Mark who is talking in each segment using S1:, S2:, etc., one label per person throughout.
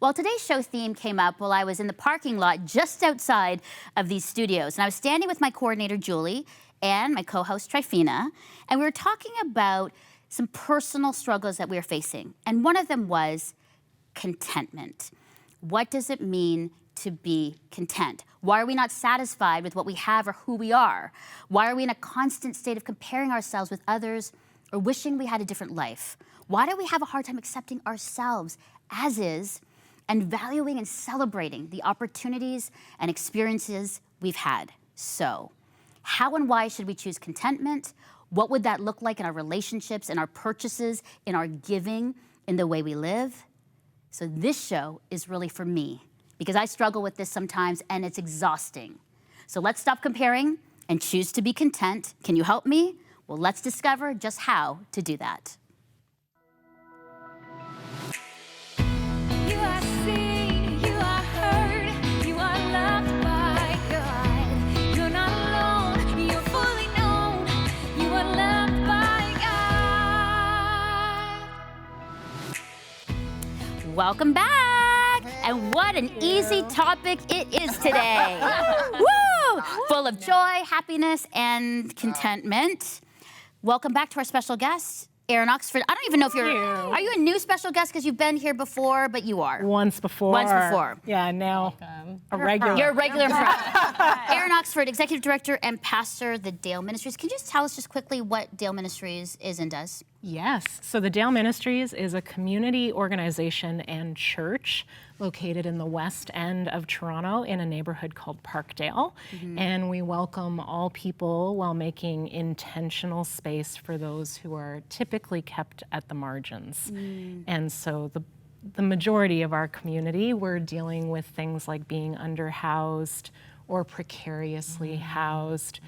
S1: Well, today's show theme came up while I was in the parking lot just outside of these studios. And I was standing with my coordinator, Julie, and my co-host, Trifina, and we were talking about some personal struggles that we were facing. And one of them was contentment. What does it mean to be content? Why are we not satisfied with what we have or who we are? Why are we in a constant state of comparing ourselves with others or wishing we had a different life? Why do we have a hard time accepting ourselves as is and valuing and celebrating the opportunities and experiences we've had? So, how and why should we choose contentment? What would that look like in our relationships, in our purchases, in our giving, in the way we live? So this show is really for me because I struggle with this sometimes and it's exhausting. So let's stop comparing and choose to be content. Can you help me? Well, let's discover just how to do that.
S2: You are seen, you are heard, you are loved by God. You're not alone, you're fully known, you are loved by God.
S1: Welcome back. And what an easy topic it is today. Woo! Full of joy, happiness, and contentment. Welcome back to our special guest, Erin Oxford. I don't even know if are you a new special guest because you've been here before, but you are.
S3: Once before.
S1: Once before.
S3: Yeah, now a regular.
S1: You're a regular. Erin Oxford, Executive Director and Pastor, the Dale Ministries. Can you just tell us just quickly what Dale Ministries is and does?
S3: Yes. So the Dale Ministries is a community organization and church located in the west end of Toronto in a neighborhood called Parkdale. And we welcome all people while making intentional space for those who are typically kept at the margins. And so the majority of our community, we're dealing with things like being underhoused or precariously housed,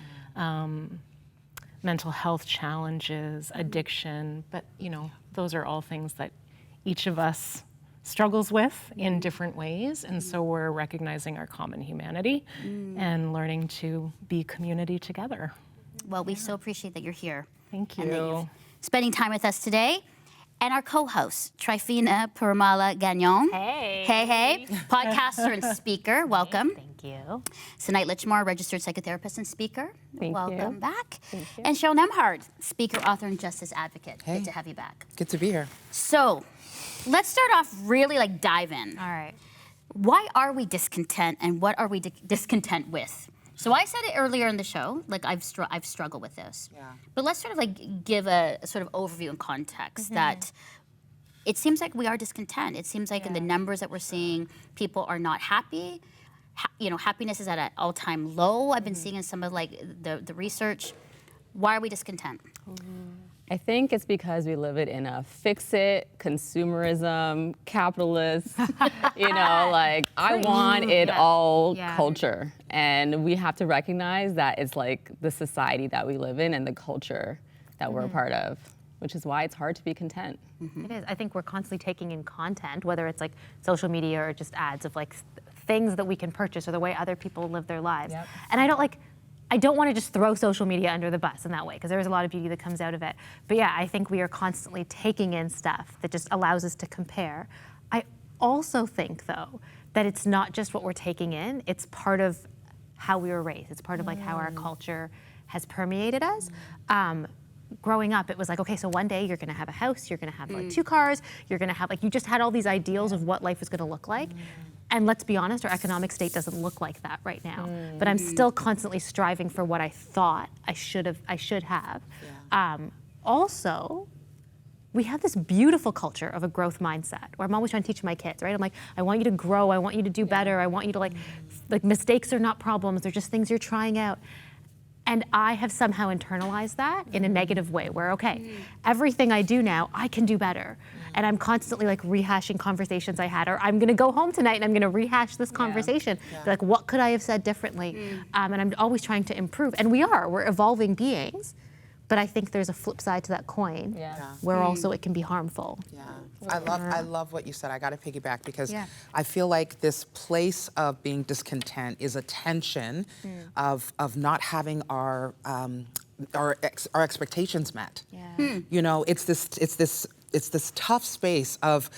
S3: mental health challenges, addiction, but those are all things that each of us struggles with in different ways, and so we're recognizing our common humanity and learning to be community together.
S1: Well, we so appreciate that you're here.
S3: Thank you.
S1: And that you're spending time with us today. And our co-host, Trifina Peramala Gagnon.
S4: Hey.
S1: Hey. Podcaster and speaker. Welcome.
S4: Thank you.
S1: Sanait Lichmar, registered psychotherapist and speaker.
S3: Thank you.
S1: Welcome back.
S3: Thank you.
S1: And Cheryl Nemhard, speaker, author, and justice advocate.
S5: Hey.
S1: Good to have you back.
S5: Good to be here.
S1: So, let's start off really dive in.
S4: All right.
S1: Why are we discontent and what are we discontent with? So I said it earlier in the show, I've struggled with this.
S5: Yeah.
S1: But let's sort of give a sort of overview and context that it seems like we are discontent. It seems like in the numbers that we're seeing, people are not happy. Happiness is at an all-time low. I've been seeing in some of the research. Why are we discontent?
S6: I think it's because we live it in a fix-it, consumerism, capitalist, I want it all culture. And we have to recognize that it's like the society that we live in and the culture that we're a part of, which is why it's hard to be content.
S4: It is. I think we're constantly taking in content, whether it's social media or just ads of things that we can purchase or the way other people live their lives.
S6: Yep.
S4: And I don't want to just throw social media under the bus in that way, because there is a lot of beauty that comes out of it. But yeah, I think we are constantly taking in stuff that just allows us to compare. I also think, though, that it's not just what we're taking in, it's part of how we were raised. It's part of how our culture has permeated us. Growing up, it was okay, so one day you're gonna have a house, you're gonna have 2 cars, you're gonna have you just had all these ideals of what life was gonna look like. And let's be honest, our economic state doesn't look like that right now. But I'm still constantly striving for what I thought I should have. Yeah. Also, we have this beautiful culture of a growth mindset where I'm always trying to teach my kids, right? I'm I want you to grow, I want you to do better, I want you to mistakes are not problems, they're just things you're trying out. And I have somehow internalized that in a negative way where, everything I do now, I can do better. And I'm constantly rehashing conversations I had, or I'm gonna go home tonight and I'm gonna rehash this conversation. Yeah. What could I have said differently? And I'm always trying to improve. And we're evolving beings. But I think there's a flip side to that coin where also it can be harmful.
S5: Yeah, I love what you said. I got to piggyback because I feel like this place of being discontent is a tension of not having our expectations met.
S1: Yeah.
S5: It's this it's this tough space of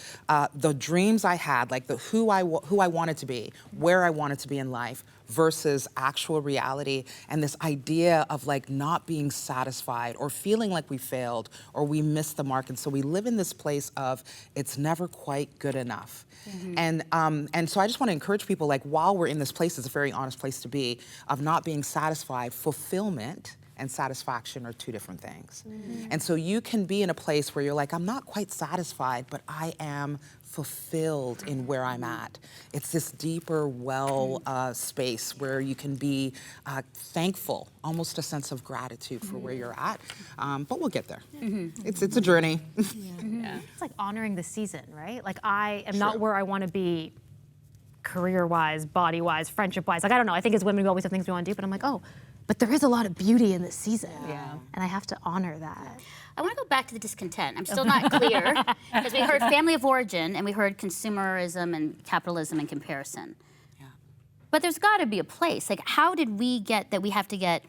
S5: the dreams I had, like who I wanted to be, where I wanted to be in life, versus actual reality, and this idea of like not being satisfied or feeling like we failed or we missed the mark. And so we live in this place of it's never quite good enough. And so I just want to encourage people, like, while we're in this place, it's a very honest place to be, of not being satisfied. Fulfillment and satisfaction are two different things. And so you can be in a place where you're like, I'm not quite satisfied, but I am fulfilled in where I'm at. It's this deeper space where you can be thankful, almost a sense of gratitude for where you're at. But we'll get there. It's a journey.
S4: It's like honoring the season, right? Like I am not where I want to be career-wise, body-wise, friendship-wise. Like I don't know, I think as women we always have things we want to do, but I'm like, oh, but there is a lot of beauty in this season. And I have to honor that.
S1: I want to go back to the discontent. I'm still not clear, because we heard family of origin and we heard consumerism and capitalism and comparison. But there's got to be a place. Like, how did we get that we have to get,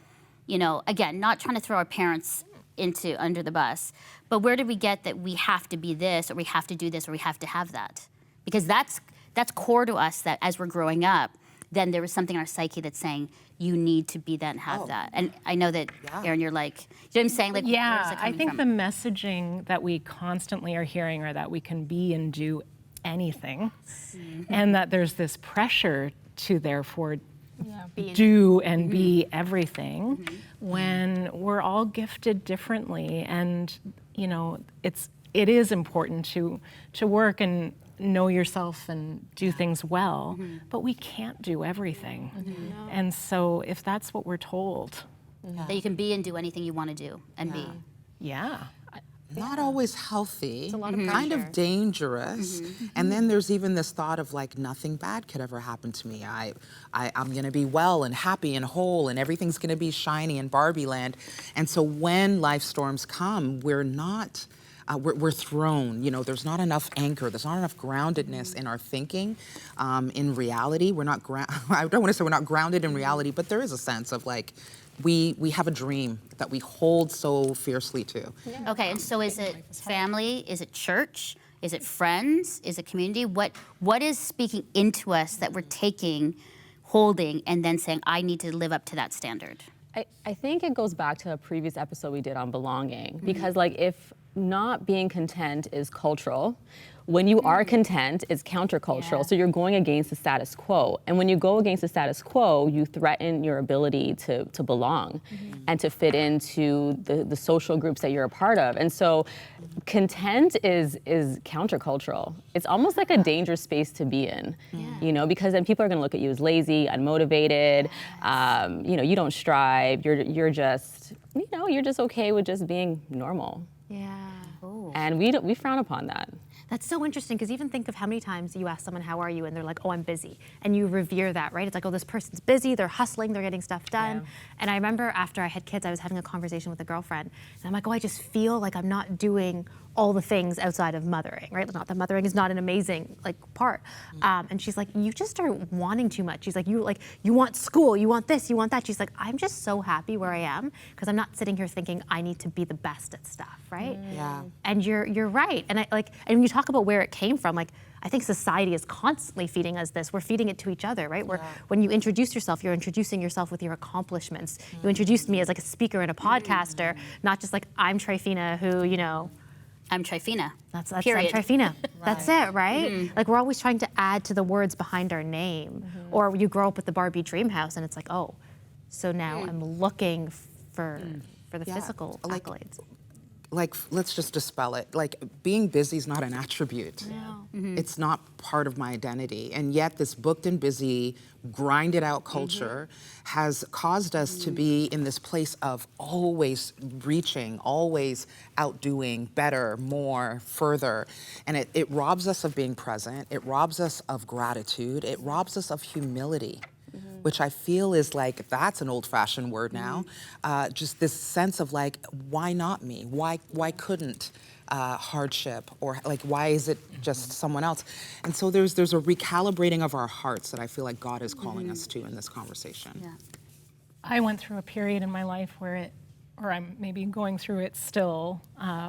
S1: you know, again, not trying to throw our parents under the bus, but where did we get that we have to be this, or we have to do this, or we have to have that? Because that's core to us, that as we're growing up, then there was something in our psyche that's saying, you need to be that and have that. And I know that, Erin, you're like, you know what I'm saying? Like,
S3: yeah, I think the messaging that we constantly are hearing are that we can be and do anything, and that there's this pressure to therefore do and be everything, when we're all gifted differently. And, you know, it is important to work and know yourself and do things well, but we can't do everything. And so if that's what we're told,
S1: that you can be and do anything you want to do and be.
S5: Not always healthy, it's a lot of kind of dangerous. And then there's even this thought of like, nothing bad could ever happen to me. I'm gonna be well and happy and whole, and everything's gonna be shiny in Barbie land. And so when life storms come, we're not, we're thrown, you know, there's not enough anchor, there's not enough groundedness in our thinking, in reality. We're not, I don't wanna say we're not grounded in reality, but there is a sense of like, we have a dream that we hold so fiercely to.
S1: Okay, and so is it family, is it church, is it friends, is it community? What is speaking into us that we're taking, holding, and then saying, I need to live up to that standard?
S6: I think it goes back to a previous episode we did on belonging, because like if not being content is cultural, when you are content, it's countercultural. So you're going against the status quo. And when you go against the status quo, you threaten your ability to belong and to fit into the social groups that you're a part of. And so content is countercultural. It's almost like a dangerous space to be in, you know, because then people are gonna look at you as lazy, unmotivated, you know, you don't strive, you're just, you know, you're just okay with just being normal. And we frown upon that.
S4: That's so interesting, because even think of how many times you ask someone, how are you? And they're like, oh, I'm busy. And you revere that, right? It's like, oh, this person's busy, they're hustling, they're getting stuff done. And I remember after I had kids, I was having a conversation with a girlfriend, and I'm like, oh, I just feel like I'm not doing all the things outside of mothering, right? Not that mothering is not an amazing part. And she's like, you just are wanting too much. She's like, you want school, you want this, you want that. She's like, I'm just so happy where I am, because I'm not sitting here thinking I need to be the best at stuff, right? And you're right. And and when you talk about where it came from, like, I think society is constantly feeding us this. We're feeding it to each other, right? When you introduce yourself, you're introducing yourself with your accomplishments. You introduced me as like a speaker and a podcaster, not just like, I'm Trifina, who, you know,
S1: I'm Trifina.
S4: That's
S1: Period.
S4: I'm Trifina. That's it, right? Like, we're always trying to add to the words behind our name. Or you grow up with the Barbie dream house, and it's like, oh, so now I'm looking for the physical accolades.
S5: Like, let's just dispel it. Like, being busy is not an attribute. It's not part of my identity. And yet this booked and busy, grinded out culture has caused us to be in this place of always reaching, always outdoing, better, more, further. And it robs us of being present. It robs us of gratitude. It robs us of humility, which I feel is like, that's an old-fashioned word now. Just this sense of like, why not me? Why couldn't hardship, or like, why is it just someone else? And so there's a recalibrating of our hearts that I feel like God is calling us to in this conversation.
S3: I went through a period in my life where or I'm maybe going through it still,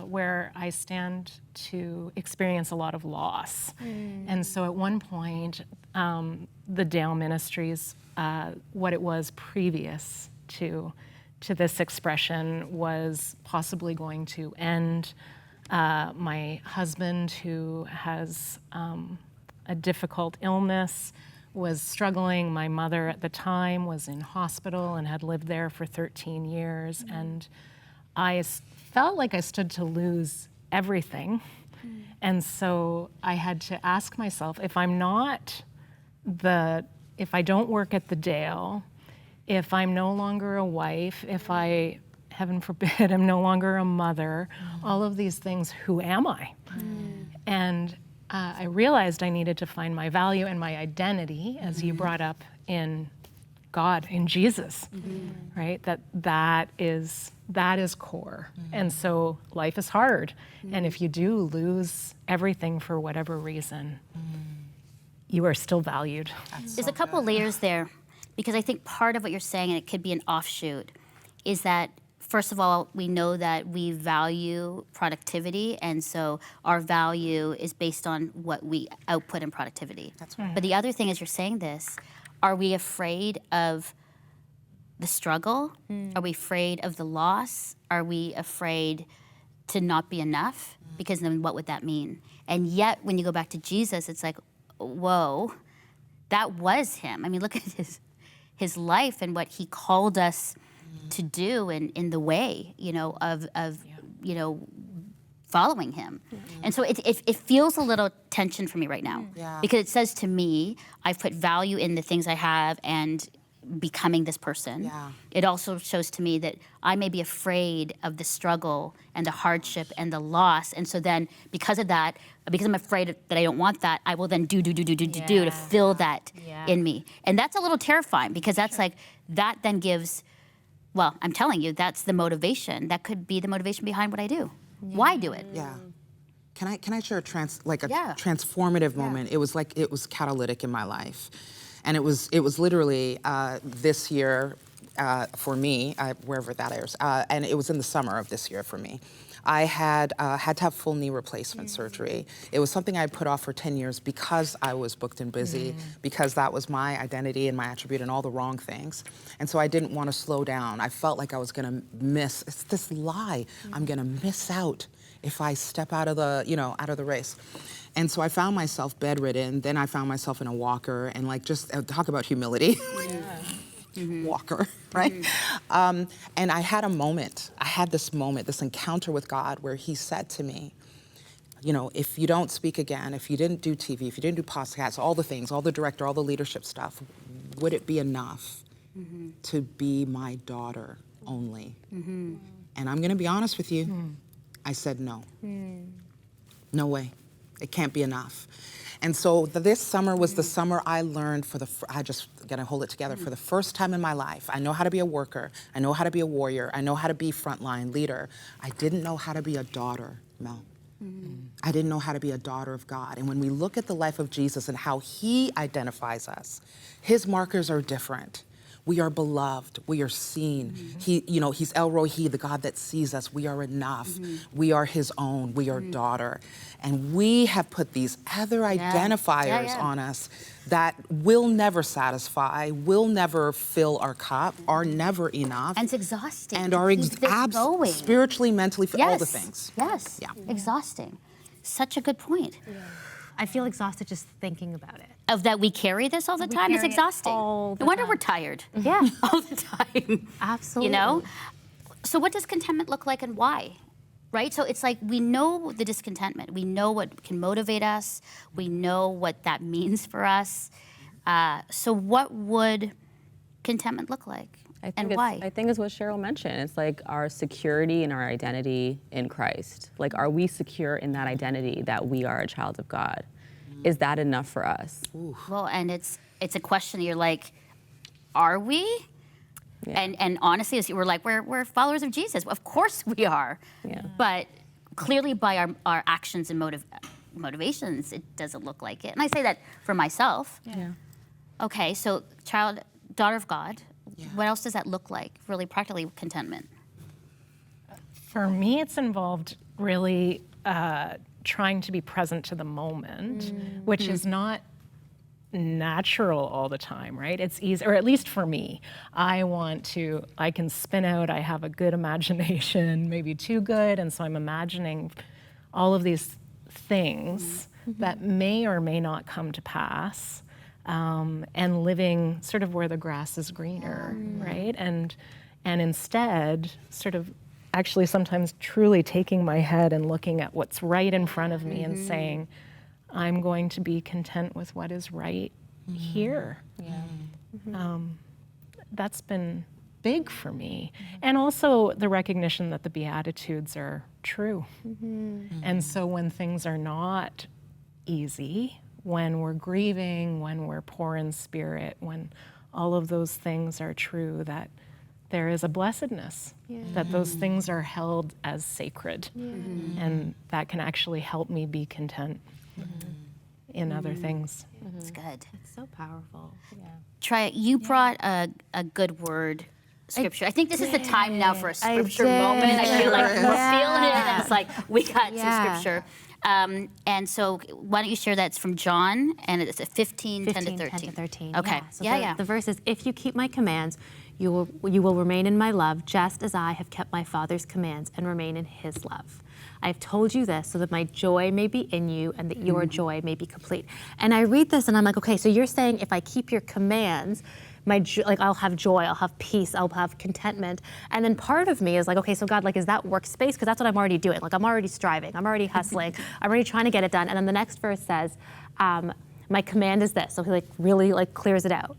S3: where I stand to experience a lot of loss. And so at one point, the Dale Ministries, what it was previous to this expression, was possibly going to end. My husband, who has a difficult illness, was struggling. My mother at the time was in hospital and had lived there for 13 years. And I felt like I stood to lose everything. And so I had to ask myself, if I don't work at the Dale, if I'm no longer a wife, if I, heaven forbid, am no longer a mother, all of these things, who am I? And I realized I needed to find my value and my identity, as you brought up, in God, in Jesus, right? That is core. And so life is hard. And if you do lose everything for whatever reason, you are still valued.
S1: There's a couple layers there, because I think part of what you're saying, and it could be an offshoot, is that first of all, we know that we value productivity, and so our value is based on what we output in productivity.
S5: That's right.
S1: But the other thing is, you're saying this, are we afraid of the struggle? Are we afraid of the loss? Are we afraid to not be enough? Because then what would that mean? And yet, when you go back to Jesus, it's like, whoa, that was him. I mean, look at his life and what he called us to do in the way, of following him. And so it feels a little tension for me right now, because it says to me, I've put value in the things I have and becoming this person.
S5: Yeah.
S1: It also shows to me that I may be afraid of the struggle and the hardship and the loss. And so then because of that, because I'm afraid that I don't want that, I will then do to fill that in me. And that's a little terrifying, because that's like, that then gives, well, I'm telling you, that's the motivation. That could be the motivation behind what I do. Why do it?
S5: Yeah. Can I share a transformative moment? It was catalytic in my life. And it was literally this year for me, wherever that is, and it was in the summer of this year for me. I had to have full knee replacement surgery. It was something I put off for 10 years because I was booked and busy, because that was my identity and my attribute and all the wrong things. And so I didn't want to slow down. I felt like I was gonna miss, it's this lie, I'm gonna miss out if I step out of the race. And so I found myself bedridden, then I found myself in a walker, and just talk about humility. Walker, right? And I had this moment, this encounter with God, where he said to me, if you don't speak again, if you didn't do TV, if you didn't do podcasts, all the things, all the director, all the leadership stuff, would it be enough to be my daughter only? And I'm gonna be honest with you, I said no. No way. It can't be enough. And so this summer was the summer I learned I just gotta hold it together, for the first time in my life. I know how to be a worker. I know how to be a warrior. I know how to be frontline leader. I didn't know how to be a daughter, Mel. I didn't know how to be a daughter of God. And when we look at the life of Jesus and how he identifies us, his markers are different. We are beloved. We are seen. He's El Rohi, the God that sees us. We are enough. We are his own. We are daughter. And we have put these other identifiers on us that will never satisfy, will never fill our cup, are never enough.
S1: And it's exhausting.
S5: And are
S1: going.
S5: spiritually, mentally, all the things.
S1: Yes. Yeah. Exhausting. Such a good point.
S4: I feel exhausted just thinking about it.
S1: Of that we carry this all the time? It's
S4: carry it
S1: exhausting.
S4: all the
S1: No wonder
S4: time.
S1: we're tired.
S4: Yeah.
S1: All the time.
S4: Absolutely.
S1: So what does contentment look like, and why? Right? So it's like, we know the discontentment. We know what can motivate us. We know what that means for us. So what would contentment look like? And why?
S6: I think it's what Cheryl mentioned. It's like our security and our identity in Christ. Like, are we secure in that identity that we are a child of God? Is that enough for us?
S1: Well, and it's a question. You're like, are we?
S6: Yeah.
S1: And honestly, we're like, we're followers of Jesus. Of course we are.
S6: Yeah.
S1: But clearly, by our actions and motivations, it doesn't look like it. And I say that for myself.
S6: Yeah.
S1: Okay, so daughter of God. What else does that look like, really practically, contentment?
S3: For me, it's involved really trying to be present to the moment, which is not natural all the time, right? It's easy, or at least for me. I can spin out, I have a good imagination, maybe too good, and so I'm imagining all of these things that may or may not come to pass, and living sort of where the grass is greener, right? And instead, sort of actually sometimes truly taking my head and looking at what's right in front of me and saying, I'm going to be content with what is right here. That's been big for me. And also the recognition that the Beatitudes are true. And so when things are not easy, when we're grieving, when we're poor in spirit, when all of those things are true, that there is a blessedness, that those things are held as sacred. And that can actually help me be content in other things.
S1: It's good.
S4: It's so powerful.
S1: Trey, you brought a good word scripture. I think this is the time now for a scripture moment. I feel like we're feeling it, and it's like we got some scripture. And so why don't you share that? It's from John, and it's 15, 10 to 13.
S4: 10 to 13.
S1: Okay.
S4: So the verse is, if you keep my commands, you will remain in my love, just as I have kept my Father's commands and remain in his love. I have told you this so that my joy may be in you and that your joy may be complete. And I read this and I'm like, okay, so you're saying if I keep your commands, I'll have joy, I'll have peace, I'll have contentment. And then part of me is like, okay, so God, like, is that workspace? Because that's what I'm already doing. Like, I'm already striving, I'm already hustling, I'm already trying to get it done. And then the next verse says, my command is this. So he really clears it out.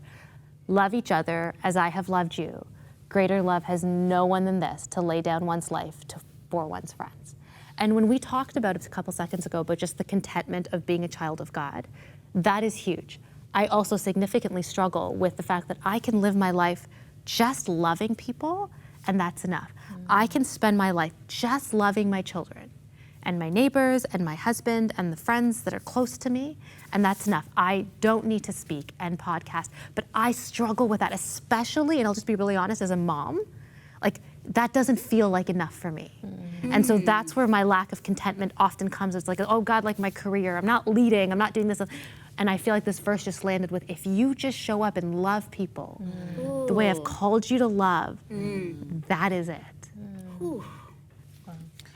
S4: Love each other as I have loved you. Greater love has no one than this, to lay down one's life for one's friends. And when we talked about it a couple seconds ago, about just the contentment of being a child of God, that is huge. I also significantly struggle with the fact that I can live my life just loving people, and that's enough. I can spend my life just loving my children and my neighbors and my husband and the friends that are close to me, and that's enough. I don't need to speak and podcast, but I struggle with that, especially, and I'll just be really honest, as a mom, that doesn't feel like enough for me. And so that's where my lack of contentment often comes. It's like, oh God, like my career, I'm not leading, I'm not doing this. And I feel like this verse just landed with, if you just show up and love people the way I've called you to love, that is it.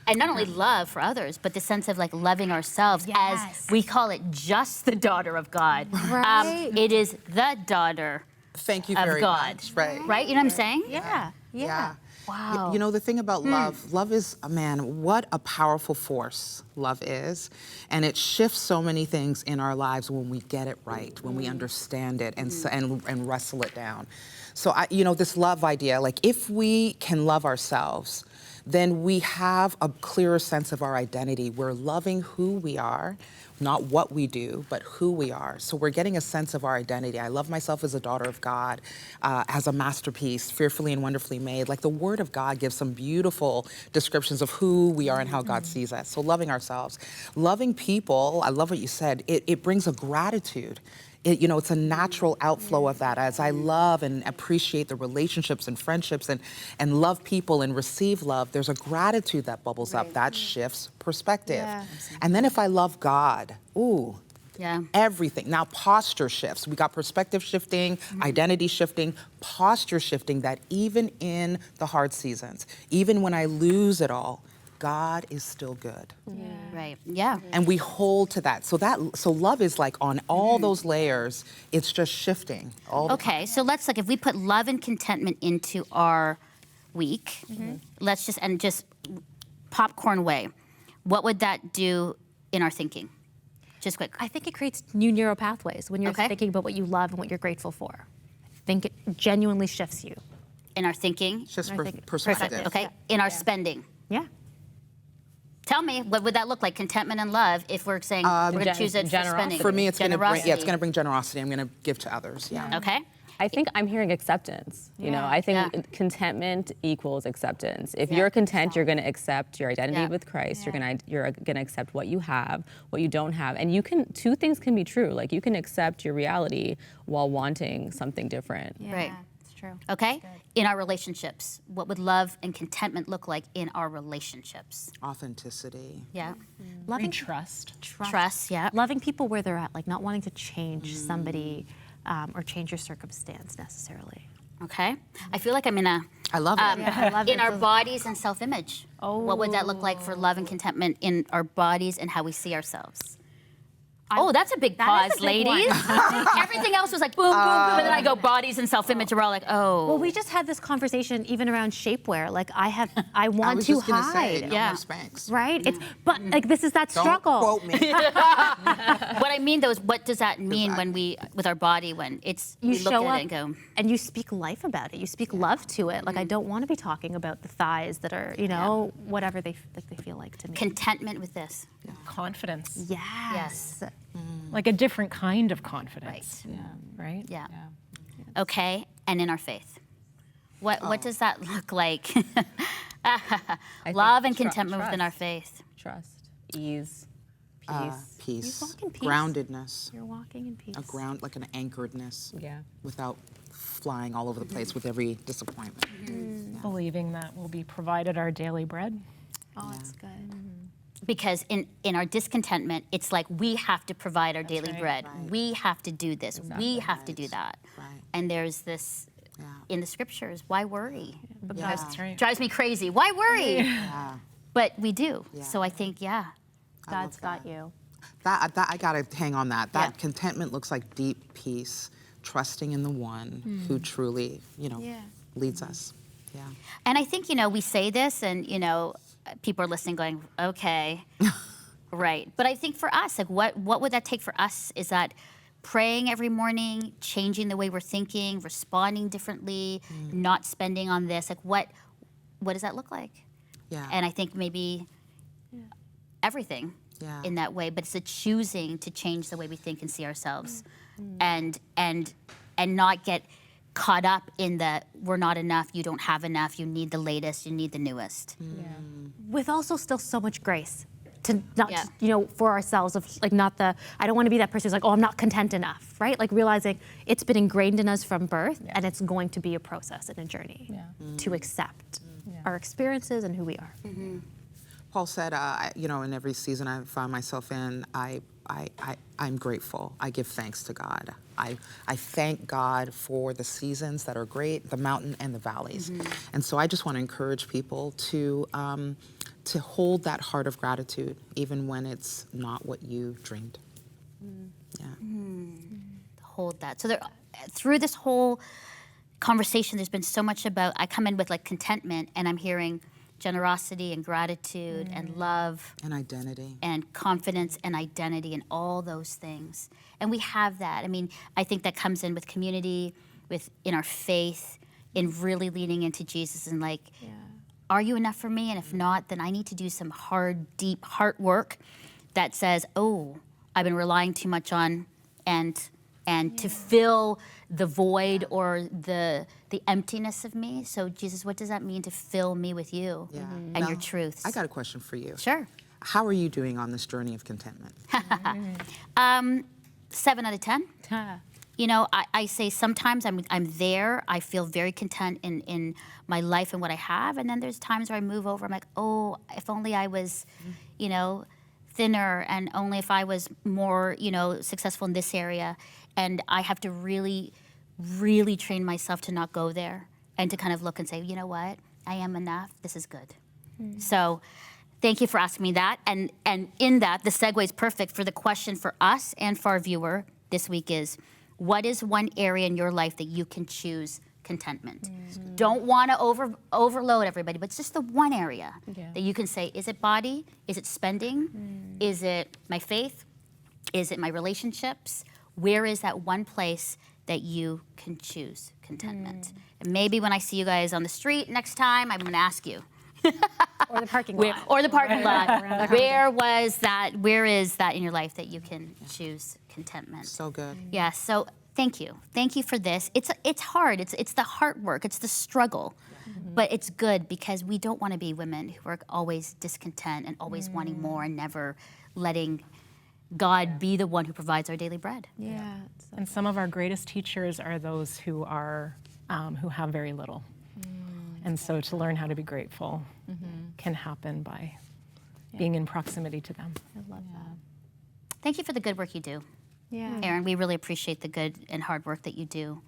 S1: And not only love for others, but the sense of loving ourselves as we call it, just the daughter of God.
S4: Right.
S1: It is the daughter
S5: Thank you
S1: of
S5: very
S1: God.
S5: much. Right.
S1: Right? You know what I'm saying?
S4: Yeah.
S1: Wow.
S5: You know, the thing about love is, man, what a powerful force love is. And it shifts so many things in our lives when we get it right, when we understand it and wrestle it down. So, this love idea, if we can love ourselves, then we have a clearer sense of our identity. We're loving who we are, not what we do, but who we are. So we're getting a sense of our identity. I love myself as a daughter of God, as a masterpiece, fearfully and wonderfully made. The Word of God gives some beautiful descriptions of who we are and how God sees us. So loving ourselves. Loving people, I love what you said, it brings a gratitude. It's a natural outflow of that. As I love and appreciate the relationships and friendships and love people and receive love, there's a gratitude that bubbles up. That shifts perspective. Yeah. And then if I love God, everything. Now posture shifts. We got perspective shifting, identity shifting, posture shifting, that even in the hard seasons, even when I lose it all, God is still good.
S1: Right. Yeah.
S5: And we hold to that. So love is on all those layers, it's just shifting all the time.
S1: So let's if we put love and contentment into our week, let's just popcorn way. What would that do in our thinking? Just quick.
S4: I think it creates new neural pathways when you're thinking about what you love and what you're grateful for. I think it genuinely shifts you.
S1: In our thinking?
S5: Just perspective.
S1: Okay. In our spending.
S4: Yeah.
S1: Tell me, what would that look like, contentment and love, if we're saying we're going to choose it for spending?
S5: For me, it's going to bring generosity. I'm going to give to others. Yeah.
S1: Okay.
S6: I think I'm hearing acceptance. I think contentment equals acceptance. If you're content, you're going to accept your identity with Christ. You're going to accept what you have, what you don't have, and two things can be true. You can accept your reality while wanting something different.
S1: Right.
S4: true.
S1: Okay? In our relationships, what would love and contentment look like in our relationships?
S5: Authenticity.
S1: Yeah.
S4: Loving
S3: Trust.
S1: Trust, yeah.
S4: Loving people where they're at, like not wanting to change somebody or change your circumstance necessarily.
S1: Okay? I feel like I'm in a
S5: I love it.
S4: I love
S1: in
S4: it.
S1: our
S4: Those-
S1: bodies and self-image. What would that look like for love and contentment in our bodies and how we see ourselves? Oh, that's a big
S4: That
S1: pause,
S4: is a big
S1: ladies. Everything else was like boom, boom, boom, and then I go bodies and self-image, and we're all like, oh.
S4: Well, we just had this conversation even around shapewear. Like I want
S5: I was
S4: to
S5: just gonna
S4: hide.
S5: say, no
S1: Yeah.
S5: more Spanx.
S4: Right? It's but like this is that
S5: Don't
S4: struggle.
S5: quote me.
S1: What I mean though is, what does that mean when we, with our body, when it's
S4: You
S1: we look
S4: show
S1: at
S4: up
S1: it and go,
S4: and you speak life about it. You speak love to it. Like I don't want to be talking about the thighs that are, you know, whatever they feel like to me.
S1: contentment with this.
S3: Confidence.
S4: Yes.
S3: Like a different kind of confidence. Right?
S1: Yeah. Okay, and in our faith. What does that look like? Love and contentment within our faith.
S6: Trust, ease, peace.
S5: Peace.
S4: You walk in peace.
S5: Groundedness.
S4: You're walking in peace.
S5: A ground, like an anchoredness.
S6: Yeah.
S5: Without flying all over the place with every disappointment.
S3: Believing that we'll be provided our daily bread.
S4: Oh, that's good.
S1: Because in our discontentment, it's like we have to provide our daily
S3: right.
S1: bread. We have to do this. We have to do that.
S5: Right.
S1: And there's this
S5: Yeah.
S1: in the scriptures, why worry?
S5: Yeah.
S3: That's right.
S1: Drives me crazy. Why worry?
S5: Yeah.
S1: But we do.
S5: Yeah.
S1: So I think, yeah.
S4: God's got you.
S5: That I gotta hang on that. That
S1: Yeah.
S5: contentment looks like deep peace, trusting in the one who truly,
S4: Yeah.
S5: leads us. Yeah.
S1: And I think, we say this and, people are listening going, okay, right. But I think for us, like what would that take for us is that praying every morning, changing the way we're thinking, responding differently, not spending on this. Like what does that look like?
S5: Yeah.
S1: And I think maybe everything
S5: Yeah.
S1: in that way, but it's a choosing to change the way we think and see ourselves and not get caught up in the we're not enough, you don't have enough, you need the latest, you need the newest.
S4: With also still so much grace to not,
S1: Yeah.
S4: for ourselves of like not the, I don't want to be that person who's like, oh, I'm not content enough, right? Like realizing it's been ingrained in us from birth and it's going to be a process and a journey to accept our experiences and who we are.
S5: Paul said, in every season I find myself in, I'm grateful. I give thanks to God. I thank God for the seasons that are great, the mountain and the valleys. And so I just want to encourage people to hold that heart of gratitude, even when it's not what you dreamed. Yeah.
S1: Hold that. So through this whole conversation, there's been so much about, I come in with like contentment and I'm hearing generosity and gratitude and love
S5: And identity.
S1: and confidence and identity and all those things. And we have that. I mean, I think that comes in with community, in our faith, in really leaning into Jesus and like, are you enough for me? And if not, then I need to do some hard, deep heart work that says, oh, I've been relying too much on and to fill the void or the emptiness of me. So Jesus, what does that mean to fill me with you and
S5: Now,
S1: your truths?
S5: I got a question for you.
S1: Sure.
S5: How are you doing on this journey of contentment?
S1: 7 out of 10. I say sometimes I'm there. I feel very content in my life and what I have. And then there's times where I move over. I'm like, oh, if only I was, thinner, and only if I was more, successful in this area. And I have to really, really train myself to not go there and to kind of look and say, you know what? I am enough. This is good. So thank you for asking me that. And in that, the segue is perfect for the question for us and for our viewer this week is, what is one area in your life that you can choose contentment? Don't want to overload everybody, but it's just the one area that you can say, is it body? Is it spending? Is it my faith? Is it my relationships? Where is that one place that you can choose contentment? And maybe when I see you guys on the street next time, I'm going to ask you.
S4: Or the parking lot.
S1: Or the parking lot. Where is that in your life that you can choose contentment?
S5: So good.
S1: Yeah, so thank you. Thank you for this. It's hard. It's the hard work. It's the struggle. But it's good because we don't want to be women who are always discontent and always wanting more and never letting God be the one who provides our daily bread.
S4: Yeah.
S3: And some of our greatest teachers are those who are who have very little. And so to learn how to be grateful can happen by being in proximity to them.
S4: I love that.
S1: Thank you for the good work you do.
S4: Yeah.
S1: Erin, we really appreciate the good and hard work that you do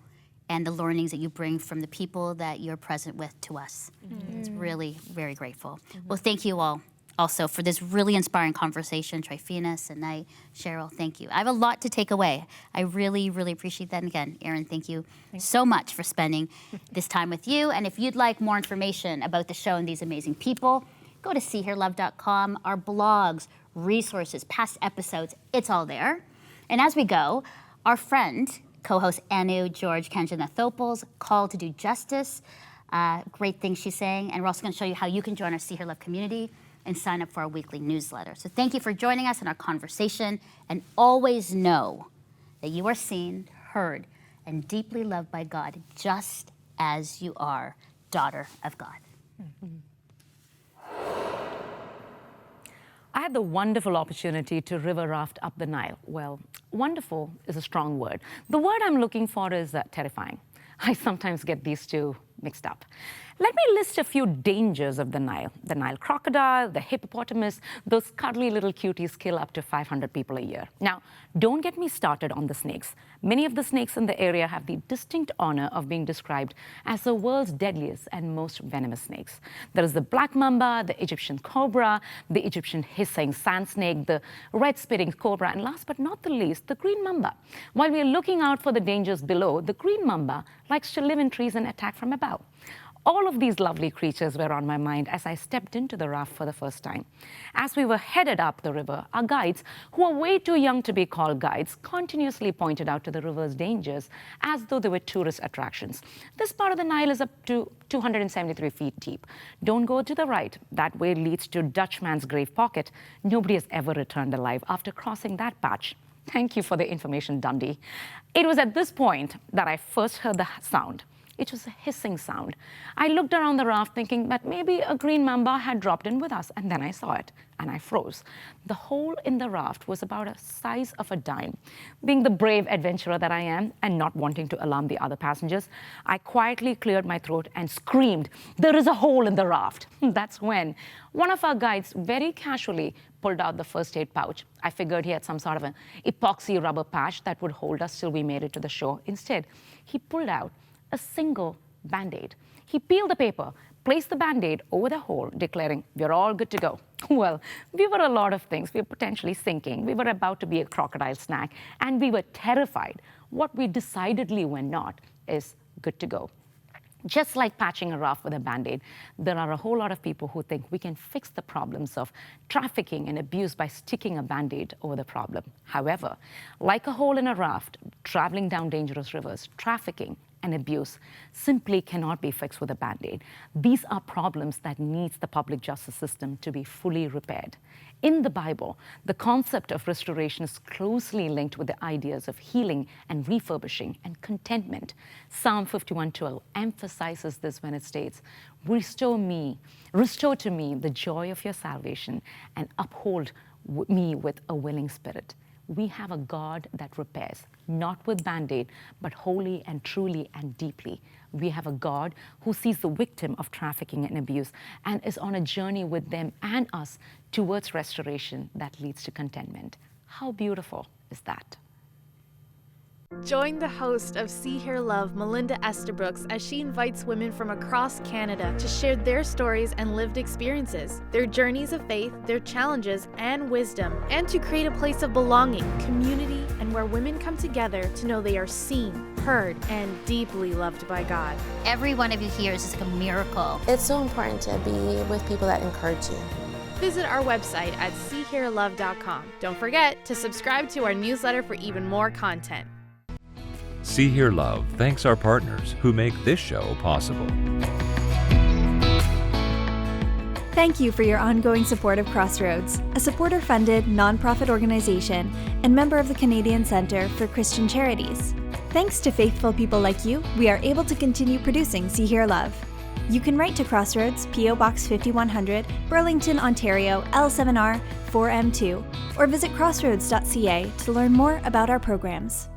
S1: and the learnings that you bring from the people that you're present with to us. It's really very grateful. Well, thank you all also for this really inspiring conversation. Trifina, Sinai, Cheryl, thank you. I have a lot to take away. I really, really appreciate that. And again, Erin, thank you so much for spending this time with you. And if you'd like more information about the show and these amazing people, go to seehearlove.com. Our blogs, resources, past episodes, it's all there. And as we go, our friend, co-host Anu George Kanjanathopoulos, Call to Do Justice, great things she's saying. And we're also going to show you how you can join our See Her Love community and sign up for our weekly newsletter. So thank you for joining us in our conversation, and always know that you are seen, heard, and deeply loved by God, just as you are, daughter of God.
S7: I had the wonderful opportunity to river raft up the Nile. Well, wonderful is a strong word. The word I'm looking for is terrifying. I sometimes get these two mixed up. Let me list a few dangers of the Nile. The Nile crocodile, the hippopotamus, those cuddly little cuties kill up to 500 people a year. Now, don't get me started on the snakes. Many of the snakes in the area have the distinct honor of being described as the world's deadliest and most venomous snakes. There is the black mamba, the Egyptian cobra, the Egyptian hissing sand snake, the red spitting cobra, and last but not the least, the green mamba. While we are looking out for the dangers below, the green mamba likes to live in trees and attack from above. All of these lovely creatures were on my mind as I stepped into the raft for the first time. As we were headed up the river, our guides, who are way too young to be called guides, continuously pointed out to the river's dangers as though they were tourist attractions. This part of the Nile is up to 273 feet deep. Don't go to the right. That way leads to Dutchman's grave pocket. Nobody has ever returned alive after crossing that patch. Thank you for the information, Dundee. It was at this point that I first heard the sound. It was a hissing sound. I looked around the raft thinking that maybe a green mamba had dropped in with us, and then I saw it, and I froze. The hole in the raft was about the size of a dime. Being the brave adventurer that I am, and not wanting to alarm the other passengers, I quietly cleared my throat and screamed, "There is a hole in the raft." That's when one of our guides very casually pulled out the first aid pouch. I figured he had some sort of an epoxy rubber patch that would hold us till we made it to the shore. Instead, he pulled out a single Band-Aid. He peeled the paper, placed the Band-Aid over the hole, declaring, "We're all good to go." Well, we were a lot of things. We were potentially sinking. We were about to be a crocodile snack, and we were terrified. What we decidedly were not is good to go. Just like patching a raft with a Band-Aid, there are a whole lot of people who think we can fix the problems of trafficking and abuse by sticking a Band-Aid over the problem. However, like a hole in a raft, traveling down dangerous rivers, trafficking and abuse simply cannot be fixed with a Band-Aid. These are problems that needs the public justice system to be fully repaired. In the Bible, the concept of restoration is closely linked with the ideas of healing and refurbishing and contentment. Psalm 51:12 emphasizes this when it states, restore to me the joy of your salvation and uphold me with a willing spirit." We have a God that repairs, not with Band-Aid, but wholly and truly and deeply. We have a God who sees the victim of trafficking and abuse and is on a journey with them and us towards restoration that leads to contentment. How beautiful is that?
S8: Join the host of See Hear Love, Melinda Estabrooks, as she invites women from across Canada to share their stories and lived experiences, their journeys of faith, their challenges and wisdom, and to create a place of belonging, community, and where women come together to know they are seen, heard, and deeply loved by God.
S1: Every one of you here is just like a miracle.
S9: It's so important to be with people that encourage you.
S8: Visit our website at seehearlove.com. Don't forget to subscribe to our newsletter for even more content.
S10: See Hear Love thanks our partners who make this show possible.
S11: Thank you for your ongoing support of Crossroads, a supporter-funded nonprofit organization and member of the Canadian Centre for Christian Charities. Thanks to faithful people like you, we are able to continue producing See Hear Love. You can write to Crossroads, P.O. Box 5100, Burlington, Ontario, L7R 4M2, or visit crossroads.ca to learn more about our programs.